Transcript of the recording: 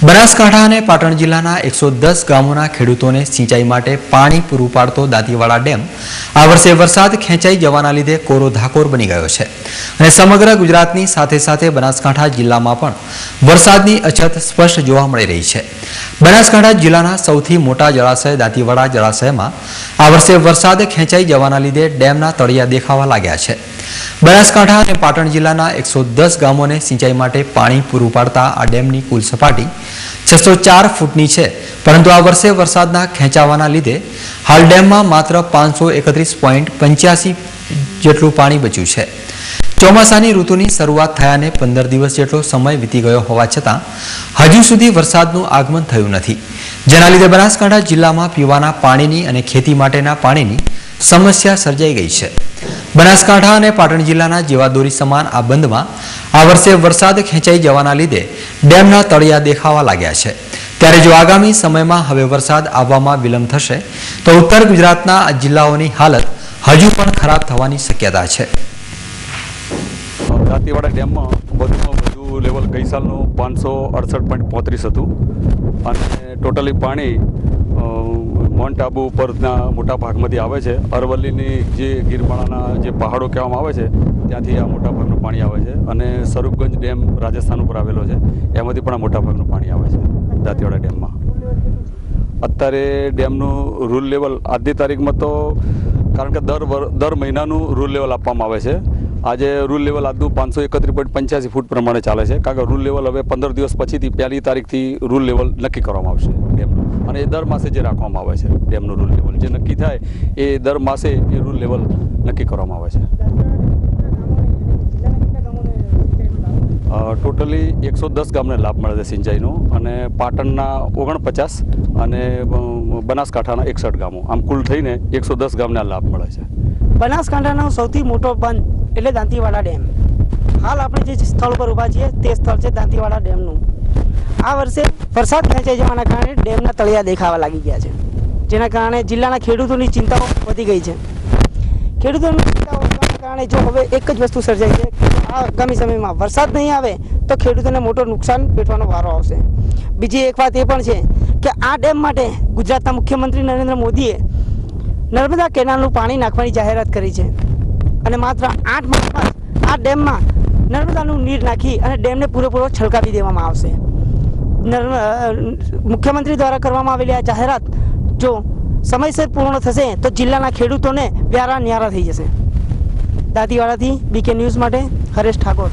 બનાસકાંઠા અને પાટણ જિલ્લાના 110 ગામોના ખેડૂતોને સિંચાઈ માટે પાણી પૂરું પાડતો દાંતીવાડા ડેમ આ વર્ષે વરસાદ ખેંચાઈ જવાના લીધે કોરો ધાકોર બની ગયો છે અને સમગ્ર ગુજરાતની સાથે સાથે બનાસકાંઠા જિલ્લામાં પણ વરસાદની અછત સ્પષ્ટ જોવા મળી રહી છે। બનાસકાંઠા જિલ્લાના સૌથી મોટા જળાશય દાંતીવાડા જળાશયમાં આ વર્ષે વરસાદ ખેંચાઈ જવાના લીધે ડેમના તળિયા દેખાવા લાગ્યા છે। બનાસકાંઠા અને પાટણ જિલ્લાના 110 ગામોને સિંચાઈ માટે પાણી પૂરું પાડતા આ ડેમની કુલ સપાટી 604 ફૂટની છે, પરંતુ આ વર્ષે વરસાદના ખેંચાવાના લીધે હાલ ડેમમાં માત્ર 531.85 જેટલું પાણી બચ્યું છે। ચોમાસાની ઋતુની શરૂઆત થયાને 15 દિવસ જેટલો સમય વીતી ગયો હોવા છતાં હજુ સુધી વરસાદનું આગમન થયું નથી, જેના લીધે બનાસકાંઠા જિલ્લામાં પીવાના પાણીની અને ખેતી માટેના પાણીની સમસ્યા સર્જાઈ ગઈ છે। બનાસકાંઠા અને પાટણ જિલ્લાના જીવાદોરી સમાન આ બંધમાં આ વર્ષે વરસાદ ખેંચાઈ જવાના લીધે ડેમના તળિયા દેખાવા લાગ્યા છે। ત્યારે જો આગામી સમયમાં હવે વરસાદ આવવામાં વિલંબ થશે તો ઉત્તર ગુજરાતના આ જિલ્લાઓની હાલત હજુ પણ ખરાબ થવાની શક્યતા છે। દાંતીવાડા ડેમમાં વધુમાં વધુ લેવલ ગઈ સાલનું 568.35 હતું અને ટોટલી પાણી માઉન્ટ આબુ ઉપરના મોટા ભાગમાંથી આવે છે। અરવલ્લીની જે ગિરમાળાના જે પહાડો કહેવામાં આવે છે ત્યાંથી આ મોટા ભાગનું પાણી આવે છે અને સ્વરૂપગંજ ડેમ રાજસ્થાન ઉપર આવેલો છે, એમાંથી પણ આ મોટા ભાગનું પાણી આવે છે દાંતીવાડા ડેમમાં। અત્યારે ડેમનું રૂલ લેવલ આજની તારીખમાં તો કારણ કે દર મહિનાનું રૂલ લેવલ આપવામાં આવે છે। આજે રૂલ લેવલ આજનું 531.85 ફૂટ પ્રમાણે ચાલે છે, કારણ કે રૂલ લેવલ હવે 15 દિવસ પછીથી 1લી તારીખથી રૂલ લેવલ નક્કી કરવામાં આવશે ડેમનું, અને એ દર માસે જે રાખવામાં આવે છે ડેમનું રૂલ લેવલ જે નક્કી થાય એ દર માસે એ રૂલ લેવલ નક્કી કરવામાં આવે છે। ટોટલી 110 ગામને લાભ મળે છે સિંચાઈનો, અને પાટણના 49 અને બનાસકાંઠાના 61 ગામો, આમ કુલ થઈને 110 ગામને લાભ મળે છે। બનાસકાંઠાનો સૌથી મોટો બંધ એટલે દાંતીવાડા ડેમ। હાલ આપણે જે સ્થળ પર ઊભા છીએ તે સ્થળ છે દાંતીવાડા ડેમનું। આ વર્ષે વરસાદ ખેંચાઈ જવાના કારણે ડેમના તળિયા દેખાવા લાગી ગયા છે, જેના કારણે જિલ્લાના ખેડૂતોની ચિંતાઓ વધી ગઈ છે। ખેડૂતોની ચિંતાઓ વધવાના કારણે જો હવે એક જ વસ્તુ સર્જાઈ છે કે આગામી સમયમાં વરસાદ નહીં આવે તો ખેડૂતોને મોટો નુકસાન વેઠવાનો વારો આવશે। બીજી એક વાત એ પણ છે કે આ ડેમ માટે ગુજરાતના મુખ્યમંત્રી નરેન્દ્ર મોદીએ નર્મદા કેનાલનું પાણી નાખવાની જાહેરાત કરી છે, અને માત્ર 8 માસમાં આ ડેમમાં નર્મદાનું નીર નાખી અને ડેમને પૂરેપૂરો છલકાવી દેવામાં આવશે। મુખ્યમંત્રી દ્વારા કરવામાં આવેલી આ જાહેરાત જો સમયસર પૂર્ણ થશે તો જિલ્લાના ખેડૂતોને વ્યારા ન્યારા થઈ જશે। દાંતીવાડાથી બીકે ન્યૂઝ માટે હરેશ ઠાકોર।